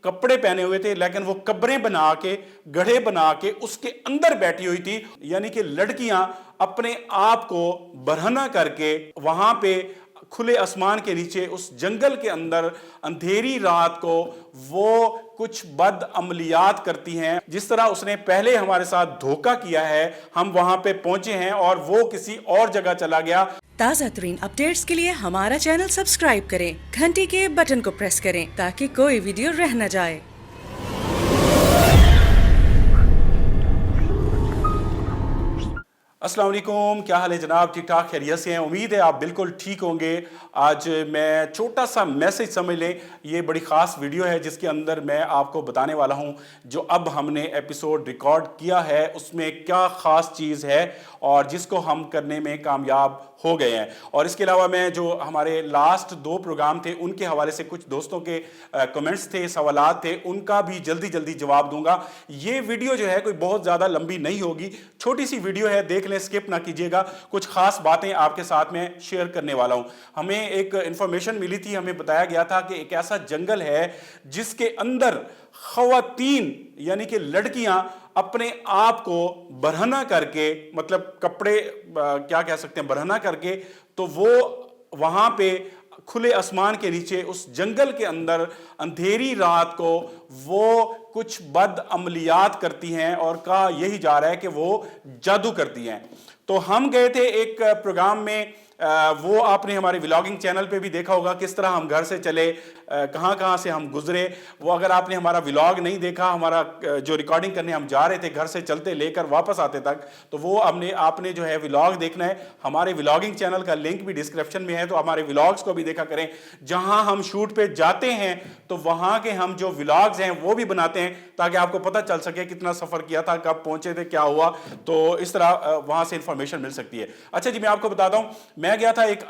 कपड़े पहने हुए थे, लेकिन वो कब्रें बना के, गढ़े बना के उसके अंदर बैठी हुई थी। यानी कि लड़कियां अपने आप को बरहना करके वहां पे खुले आसमान के नीचे उस जंगल के अंदर अंधेरी रात को वो कुछ बद अमलियात करती हैं। जिस तरह उसने पहले हमारे साथ धोखा किया है, हम वहां पे पहुंचे हैं और वो किसी और जगह चला गया। ताज़ा तरीन अपडेट्स के लिए हमारा चैनल सब्सक्राइब करें, घंटी के बटन को प्रेस करें ताकि कोई वीडियो रह न जाए। अस्सलाम वालेकुम, क्या हाल है जनाब? ठीक ठाक खैरियत से हैं? उम्मीद है आप बिल्कुल ठीक होंगे। आज मैं छोटा सा मैसेज समझ लें, ये बड़ी ख़ास वीडियो है जिसके अंदर मैं आपको बताने वाला हूँ जो अब हमने एपिसोड रिकॉर्ड किया है उसमें क्या ख़ास चीज़ है और जिसको हम करने में कामयाब हो गए हैं। और इसके अलावा मैं जो हमारे लास्ट 2 प्रोग्राम थे उनके हवाले से कुछ दोस्तों के कमेंट्स थे, सवालात थे, उनका भी जल्दी जल्दी जवाब दूंगा। ये वीडियो जो है कोई बहुत ज़्यादा लंबी नहीं होगी, छोटी सी वीडियो है, देख लें, स्किप ना कीजिएगा। कुछ खास बातें आपके साथ में शेयर करने वाला हूं। हमें एक इंफॉर्मेशन मिली थी, हमें बताया गया था कि एक ऐसा जंगल है जिसके अंदर ख़वातीन यानी कि लड़कियां अपने आप को बरहना करके, मतलब कपड़े क्या कह सकते हैं, बरहना करके, तो वो वहां पे खुले आसमान के नीचे उस जंगल के अंदर अंधेरी रात को वो कुछ बद अमलियात करती हैं और कहा यही जा रहा है कि वो जादू करती हैं। तो हम गए थे एक प्रोग्राम में, वो आपने हमारे व्लॉगिंग चैनल पे भी देखा होगा किस तरह हम घर से चले, कहाँ कहाँ से हम गुजरे। वो अगर आपने हमारा व्लॉग नहीं देखा, हमारा जो रिकॉर्डिंग करने हम जा रहे थे घर से चलते लेकर वापस आते तक, तो वो आपने जो है व्लॉग देखना है। हमारे व्लॉगिंग चैनल का लिंक भी डिस्क्रिप्शन में है, तो हमारे व्लॉग्स को भी देखा करें। जहाँ हम शूट पे जाते हैं तो वहाँ के हम जो व्लॉग्स हैं वो भी बनाते हैं ताकि आपको पता चल सके कितना सफ़र किया था, कब पहुँचे थे, क्या हुआ। तो इस तरह वहाँ से इंफॉर्मेशन मिल सकती है। अच्छा जी, मैं आपको बताता हूँ, मैं गया था, एक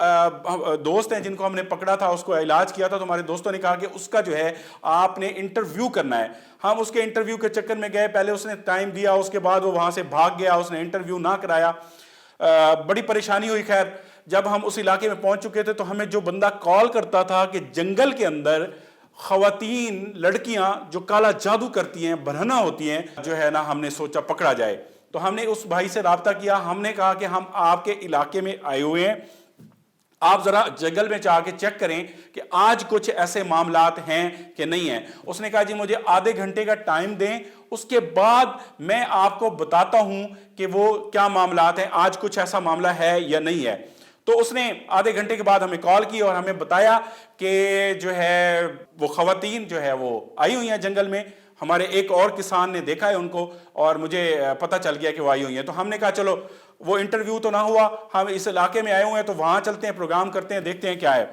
दोस्त हैं जिनको हमने पकड़ा था, उसको इलाज किया था, तो हमारे दोस्तों ने कहा कि उसका जो है आपने इंटरव्यू करना है। हम उसके इंटरव्यू के चक्कर में गए, पहले उसने टाइम दिया, उसके बाद वो वहां से भाग गया, उसने इंटरव्यू ना कराया। बड़ी परेशानी हुई। खैर, जब हम उस इलाके में पहुंच चुके थे तो हमें जो बंदा कॉल करता था कि जंगल के अंदर ख़वातीन लड़कियां जो काला जादू करती हैं, बरहना होती हैं, जो है ना, हमने सोचा पकड़ा जाए। तो हमने उस भाई से राब्ता किया, हमने कहा कि हम आपके इलाके में आए हुए हैं, आप जरा जंगल में जाके चेक करें कि आज कुछ ऐसे मामलात हैं कि नहीं है। उसने कहा जी मुझे आधे घंटे का टाइम दें, उसके बाद मैं आपको बताता हूं कि वो क्या मामलात हैं, आज कुछ ऐसा मामला है या नहीं है। तो उसने आधे घंटे के बाद हमें कॉल की और हमें बताया कि जो है वो ख़वातीन जो है वो आई हुई हैं जंगल में। हमारे एक और किसान ने देखा है उनको और मुझे पता चल गया कि वो आई हुई हैं। तो हमने कहा चलो, वो इंटरव्यू तो ना हुआ, हम इस इलाके में आए हुए हैं तो वहां चलते हैं, प्रोग्राम करते हैं, देखते हैं क्या है।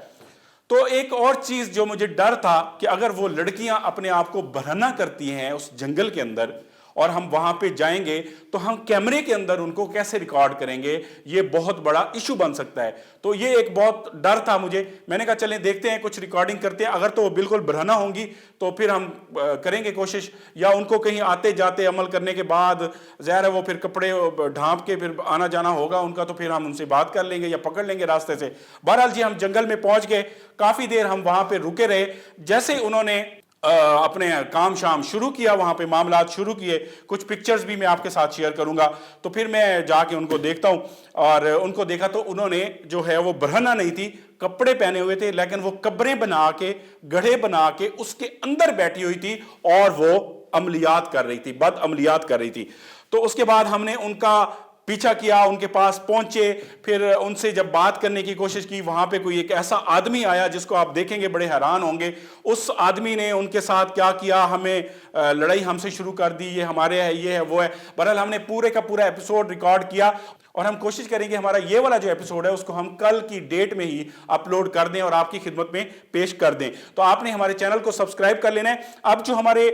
तो एक और चीज जो मुझे डर था कि अगर वो लड़कियां अपने आप को बरहना करती हैं उस जंगल के अंदर और हम वहां पे जाएंगे तो हम कैमरे के अंदर उनको कैसे रिकॉर्ड करेंगे, ये बहुत बड़ा इशू बन सकता है। तो ये एक बहुत डर था मुझे। मैंने कहा चलें देखते हैं, कुछ रिकॉर्डिंग करते हैं, अगर तो वो बिल्कुल बरहना होंगी तो फिर हम करेंगे कोशिश, या उनको कहीं आते जाते अमल करने के बाद ज़ाहिर है वो फिर कपड़े ढांप के फिर आना जाना होगा उनका, तो फिर हम उनसे बात कर लेंगे या पकड़ लेंगे रास्ते से। बहरहाल जी, हम जंगल में पहुंच गए, काफ़ी देर हम वहां पर रुके रहे। जैसे उन्होंने अपने काम शाम शुरू किया, वहां पे मामलात शुरू किए, कुछ पिक्चर्स भी मैं आपके साथ शेयर करूंगा, तो फिर मैं जाके उनको देखता हूं। और उनको देखा तो उन्होंने जो है वो बरहना नहीं थी, कपड़े पहने हुए थे, लेकिन वो कब्रें बना के, गढ़े बना के उसके अंदर बैठी हुई थी और वो अमलियात कर रही थी, बद अमलियात कर रही थी। तो उसके बाद हमने उनका पीछा किया, उनके पास पहुंचे, फिर उनसे जब बात करने की कोशिश की, वहां पे कोई एक ऐसा आदमी आया जिसको आप देखेंगे बड़े हैरान होंगे। उस आदमी ने उनके साथ क्या किया, हमें लड़ाई हमसे शुरू कर दी, ये हमारे है, ये है, वो है। बहरहाल हमने पूरे का पूरा एपिसोड रिकॉर्ड किया और हम कोशिश करेंगे हमारा ये वाला जो एपिसोड है उसको हम कल की डेट में ही अपलोड कर दें और आपकी खिदमत में पेश कर दें। तो आपने हमारे चैनल को सब्सक्राइब कर लेना है। अब जो हमारे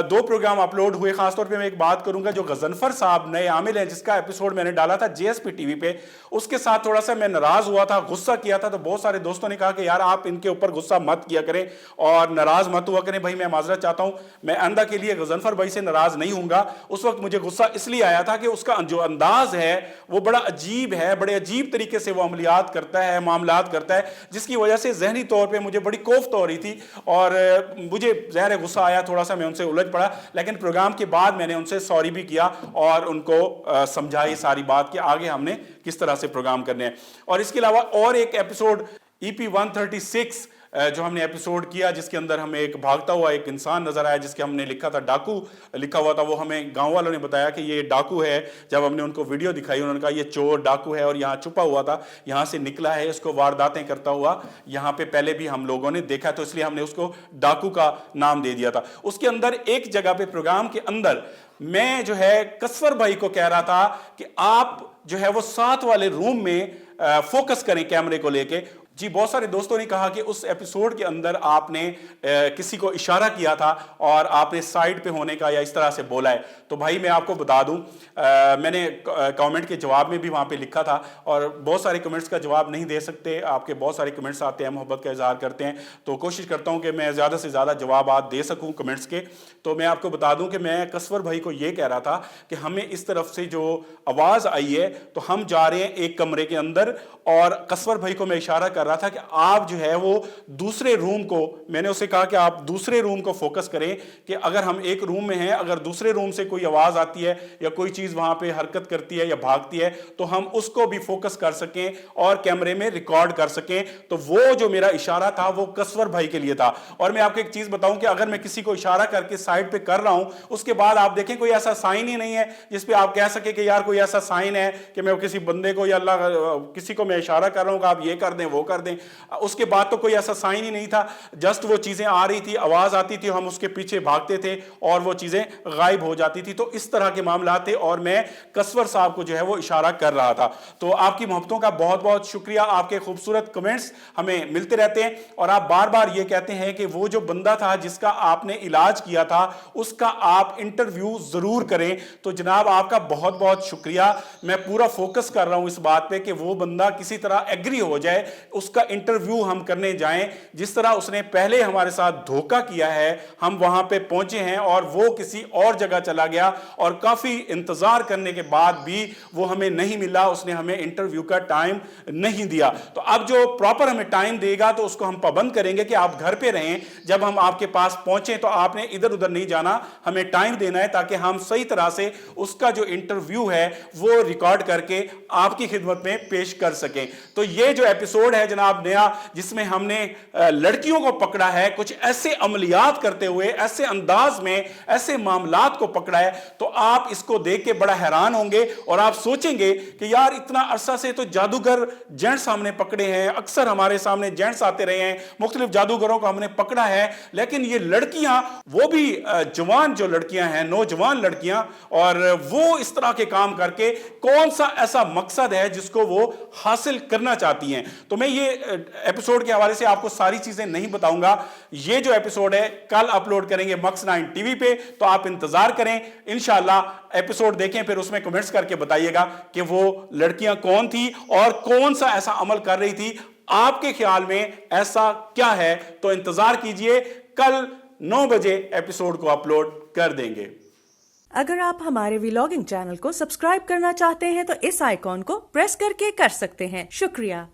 2 प्रोग्राम अपलोड हुए, खासतौर पे मैं एक बात करूंगा, जो गजनफर साहब नए आमिल हैं जिसका एपिसोड मैंने डाला था जेएसपी टीवी पे, उसके साथ थोड़ा सा मैं नाराज हुआ था, गुस्सा किया था। तो बहुत सारे दोस्तों ने कहा कि यार आप इनके ऊपर गुस्सा मत किया करें और नाराज मत हुआ करें। भाई मैं माजरत चाहता हूं, मैं आइंदा اللہ के लिए गजनफर भाई से नाराज नहीं हूँगा। उस वक्त मुझे गुस्सा इसलिए आया था कि उसका जो अंदाज है वो बड़ा अजीब है, बड़े अजीब तरीके से वो अमलियात करता है, मामलात करता है, जिसकी वजह से जहनी तौर पे मुझे बड़ी कोफ्त हो रही थी और मुझे ज़ाहिर गुस्सा आया, थोड़ा सा मैं उनसे उलझ पड़ा। लेकिन प्रोग्राम के बाद मैंने उनसे सॉरी भी किया और उनको समझाई सारी बात कि आगे हमने किस तरह से प्रोग्राम करने हैं। और इसके अलावा और एक एपिसोड EP 136 जो हमने एपिसोड किया जिसके अंदर हमें एक भागता हुआ एक इंसान नजर आया जिसके हमने लिखा था डाकू लिखा हुआ था, वो हमें गांव वालों ने बताया कि ये डाकू है। जब हमने उनको वीडियो दिखाई उन्होंने कहा ये चोर डाकू है और यहाँ छुपा हुआ था, यहाँ से निकला है, इसको वारदातें करता हुआ यहाँ पे पहले भी हम लोगों ने देखा, तो इसलिए हमने उसको डाकू का नाम दे दिया था। उसके अंदर एक जगह पे प्रोग्राम के अंदर मैं जो है कसवर भाई को कह रहा था कि आप जो है वो 7 वाले रूम में फोकस करें कैमरे को लेके। जी, बहुत सारे दोस्तों ने कहा कि उस एपिसोड के अंदर आपने किसी को इशारा किया था और आपने साइड पे होने का या इस तरह से बोला है। तो भाई मैं आपको बता दूं, मैंने कमेंट के जवाब में भी वहाँ पे लिखा था और बहुत सारे कमेंट्स का जवाब नहीं दे सकते, आपके बहुत सारे कमेंट्स आते हैं, मोहब्बत का इजहार करते हैं, तो कोशिश करता हूँ कि मैं ज़्यादा से ज़्यादा जवाब आज दे सकूँ कमेंट्स के। तो मैं आपको बता दूँ कि मैं कसवर भाई को ये कह रहा था कि हमें इस तरफ से जो आवाज़ आई है तो हम जा रहे हैं एक कमरे के अंदर, और कसवर भाई को मैं इशारा कर रहा था कि आप जो है वो दूसरे रूम को, मैंने उसे कहा कि आप दूसरे रूम को फोकस करें कि अगर हम एक रूम में हैं, अगर दूसरे रूम से कोई आवाज़ आती है या कोई चीज़ वहाँ पे हरकत करती है या भागती है तो हम उसको भी फोकस कर सकें और कैमरे में रिकॉर्ड कर सकें। तो वो जो मेरा इशारा था वो कसवर भाई के लिए था। और मैं आपको एक चीज़ बताऊं कि अगर मैं किसी को इशारा करके साइड पे कर रहा हूं, उसके बाद आप देखें कोई ऐसा साइन ही नहीं है जिस पे आप कह सके कि यार कोई ऐसा साइन है कि मैं किसी बंदे को या अल्लाह किसी को मैं इशारा कर रहा हूं कि आप ये कर दें वो कर दें, उसके बाद तो कोई ऐसा साइन ही नहीं था। जस्ट वो चीजें आ रही थी, आवाज आती थी, हम उसके पीछे भागते थे और वो चीजें गायब हो जाती थी। तो इस तरह के मामला थे और मैं कसवर साहब को जो है वो इशारा कर रहा था। तो आपकी मोहब्बतों का बहुत बहुत शुक्रिया, आपके खूबसूरत कमेंट्स हमें मिलते रहते हैं और आप बार बार ये कहते हैं कि वो जो बंदा था जिसका आपने इलाज किया था उसका आप इंटरव्यू जरूर करें। तो जनाब आपका बहुत बहुत शुक्रिया। मैं पूरा फोकस कर रहा हूं इस बात पे कि वो बंदा किसी तरह एग्री हो जाए, उसका इंटरव्यू हम करने जाएं। जिस तरह उसने पहले हमारे साथ धोखा किया है, हम वहां पे पहुंचे हैं और वो किसी और जगह चला गया और काफी इंतजार करने के बाद भी वो हमें नहीं मिला, उसने हमें इंटरव्यू का टाइम नहीं दिया। तो अब जो प्रॉपर हमें टाइम देगा तो उसको हम पाबंद करेंगे कि आप घर पे रहें, जब हम आपके पास पहुंचे तो आपने इधर उधर नहीं जाना, हमें टाइम देना है ताकि हम सही तरह से उसका जो इंटरव्यू है वो रिकॉर्ड करके आपकी खिदमत में पेश कर सकें। तो ये जो एपिसोड है जनाब नया, जिसमें हमने लड़कियों को पकड़ा है कुछ ऐसे अमलियात करते हुए, ऐसे अंदाज में ऐसे मामलात को पकड़ा है, तो आप इसको देख के बड़ा हैरान होंगे और आप सोचेंगे कि यार इतना अरसा से तो जादूगर जेंट्स हमने पकड़े हैं, अक्सर हमारे सामने जेंट्स आते रहे हैं, मुख्तलिफ जादूगरों को हमने पकड़ा है, लेकिन ये लड़कियां, वो भी जवान जो लड़कियां हैं, नौजवान लड़कियां, और वो इस तरह के काम करके कौन सा ऐसा मकसद है जिसको वो हासिल करना चाहती हैं। तो मैं ये एपिसोड के हवाले से आपको सारी चीजें नहीं बताऊंगा। ये जो एपिसोड है कल अपलोड करेंगे मक्स 9 टीवी पे, तो आप इंतजार करें, इंशाल्लाह एपिसोड देखें, फिर उसमें कमेंट्स करके बताइएगा कि वो लड़कियां कौन थी और कौन सा ऐसा अमल कर रही थी। आपके ख्याल में ऐसा क्या है? तो इंतजार कीजिए, कल 9 बजे एपिसोड को अपलोड कर देंगे। अगर आप हमारे व्लॉगिंग चैनल को सब्सक्राइब करना चाहते हैं तो इस आइकॉन को प्रेस करके कर सकते हैं। शुक्रिया।